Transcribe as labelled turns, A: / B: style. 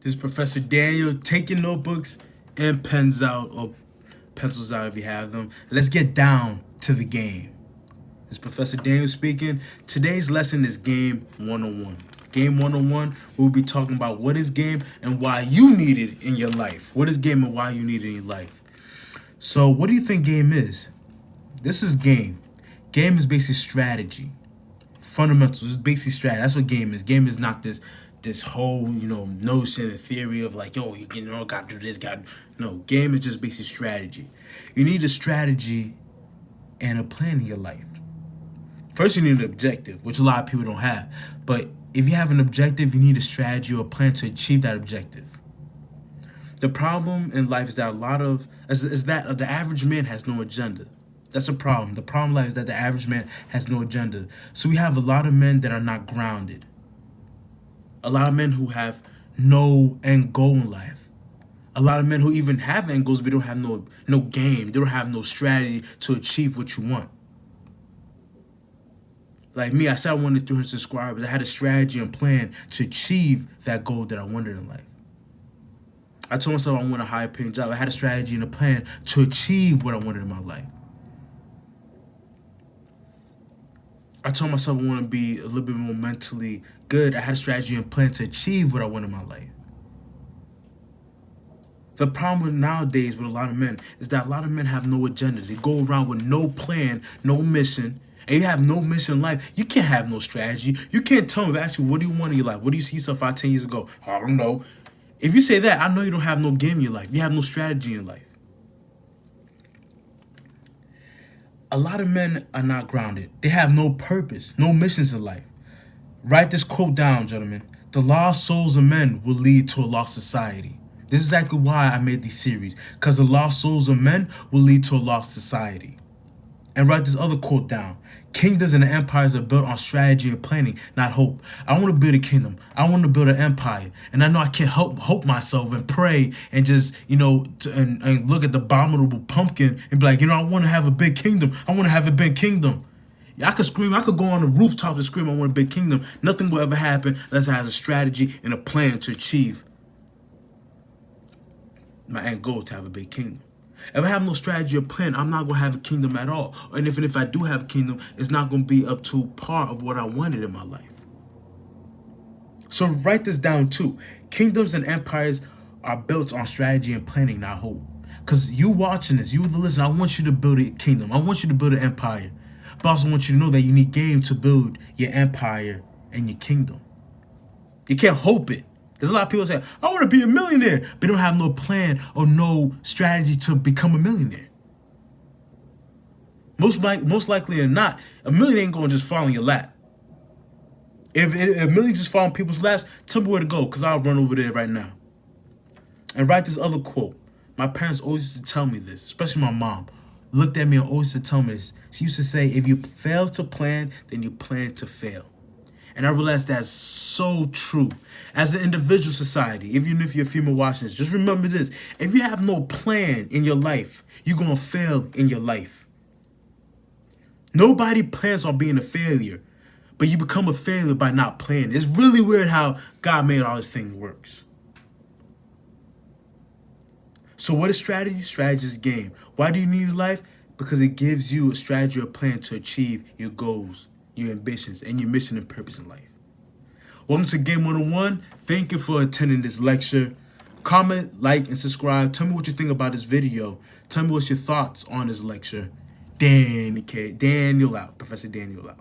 A: This is Professor Daniel. Take your notebooks and pens out, or pencils out if you have them. Let's get down to the game. This is Professor Daniel speaking. Today's lesson is Game 101. Game 101, we'll be talking about what is game and why you need it in your life. What is game and why you need it in your life? So what do you think game is? This is game. Game is basically strategy. Fundamentals is basically strategy. That's what game is. Game is not this whole, notion and theory of like, yo, you gotta do this, no. Game is just basically strategy. You need a strategy and a plan in your life. First, you need an objective, which a lot of people don't have. But if you have an objective, you need a strategy or a plan to achieve that objective. The problem in life is that the average man has no agenda. That's a problem. The problem in life is that the average man has no agenda. So we have a lot of men that are not grounded. A lot of men who have no end goal in life. A lot of men who even have end goals but don't have no game. They don't have no strategy to achieve what you want. Like me, I said I wanted 300 subscribers. I had a strategy and plan to achieve that goal that I wanted in life. I told myself I want a high paying job. I had a strategy and a plan to achieve what I wanted in my life. I told myself I want to be a little bit more mentally good. I had a strategy and plan to achieve what I want in my life. The problem nowadays with a lot of men is that a lot of men have no agenda. They go around with no plan, no mission. And you have no mission in life. You can't have no strategy. You can't tell me, if I ask you, what do you want in your life? What do you see yourself 5, 10 years ago? I don't know. If you say that, I know you don't have no game in your life. You have no strategy in your life. A lot of men are not grounded. They have no purpose, no missions in life. Write this quote down, gentlemen. The lost souls of men will lead to a lost society. This is exactly why I made these series, because the lost souls of men will lead to a lost society. And write this other quote down. Kingdoms and empires are built on strategy and planning, not hope. I want to build a kingdom. I want to build an empire. And I know I can't hope myself and pray and just, and look at the abominable pumpkin and be like, I want to have a big kingdom. I want to have a big kingdom. I could scream. I could go on the rooftop and scream, I want a big kingdom. Nothing will ever happen unless I have a strategy and a plan to achieve my end goal, to have a big kingdom. If I have no strategy or plan, I'm not going to have a kingdom at all. And if I do have a kingdom, it's not going to be up to par of what I wanted in my life. So write this down too. Kingdoms and empires are built on strategy and planning, not hope. Because you watching this, you the listener, I want you to build a kingdom. I want you to build an empire. But I also want you to know that you need game to build your empire and your kingdom. You can't hope it. There's a lot of people say, I want to be a millionaire, but they don't have no plan or no strategy to become a millionaire. Most likely or not, a million ain't going to just fall in your lap. If a million just fall in people's laps, tell me where to go, because I'll run over there right now. And write this other quote. My parents always used to tell me this, especially my mom. Looked at me and always used to tell me this. She used to say, if you fail to plan, then you plan to fail. And I realized that's so true. As an individual society, even if you're a female watching this, just remember this. If you have no plan in your life, you're going to fail in your life. Nobody plans on being a failure, but you become a failure by not planning. It's really weird how God made all this thing works. So what is strategy? Strategy is game. Why do you need a life? Because it gives you a strategy or plan to achieve your goals, your ambitions, and your mission and purpose in life. Welcome to Game 101. Thank you for attending this lecture. Comment, like, and subscribe. Tell me what you think about this video. Tell me what's your thoughts on this lecture. Daniel out. Professor Daniel out.